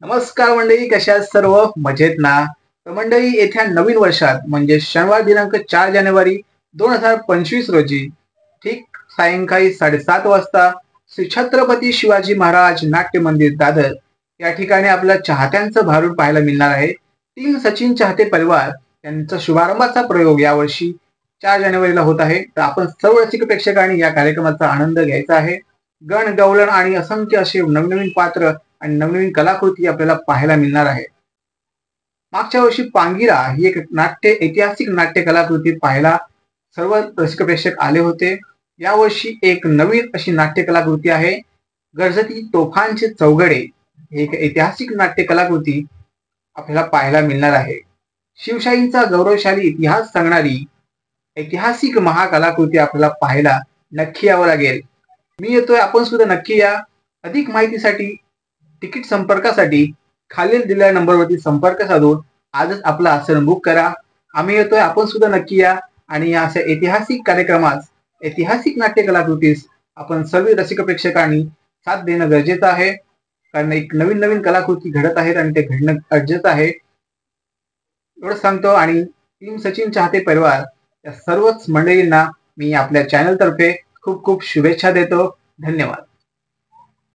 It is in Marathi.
नमस्कार मंडळी, कशा आहात सर्व? मजेत ना? तर मंडळी, येत्या नवीन वर्षात म्हणजे शनिवार दिनांक 4 जानेवारी 2025 रोजी ठीक सायंकाळी 7:30 वाजता श्री छत्रपती शिवाजी महाराज नाट्य मंदिर दादर या ठिकाणी आपल्या चाहत्यांचं भारूड पाहायला मिळणार आहे. टीम सचिन चाहते परिवार यांचा शुभारंभाचा प्रयोग यावर्षी 4 जानेवारीला होत आहे. तर आपण सर्व रसिक प्रेक्षकांनी या कार्यक्रमाचा आनंद घ्यायचा आहे. गण गवळण आणि असंख्य असे नवीन नवीन पात्र आणि नवनवीन कलाकृती आपल्याला पाहायला मिळणार आहे. मागच्या वर्षी पांगिरा ही एक ऐतिहासिक नाट्य कलाकृती पाहायला सर्व रसिक प्रेक्षक आले होते. यावर्षी एक नवीन अशी नाट्य कलाकृती आहे, गर्जती तोफांचे चौघडे. एक ऐतिहासिक नाट्य कलाकृती आपल्याला पाहायला मिळणार आहे. शिवशाहीचा गौरवशाली इतिहास सांगणारी ऐतिहासिक महाकलाकृती आपल्याला पाहायला नक्की यावं लागेल. मी येतोय, आपण सुद्धा नक्की या. अधिक माहितीसाठी, तिकीट संपर्कासाठी खालील दिलेल्या नंबरवरती संपर्क साधून आजच आपलं आसन बुक करा. आम्ही येतोय, आपण सुद्धा नक्की या आणि या अशा ऐतिहासिक कार्यक्रमास, ऐतिहासिक नाट्य कलाकृतीस आपण सर्व रसिक प्रेक्षकांनी साथ देणं गरजेचं आहे. कारण एक नवीन नवीन कलाकृती घडत आहेत आणि ते घडणं गरजेचं आहे. एवढं सांगतो आणि टीम सचिन चाहते परिवार या सर्वच मंडळींना मी आपल्या चॅनल तर्फे खूप खूप शुभेच्छा देतो. धन्यवाद.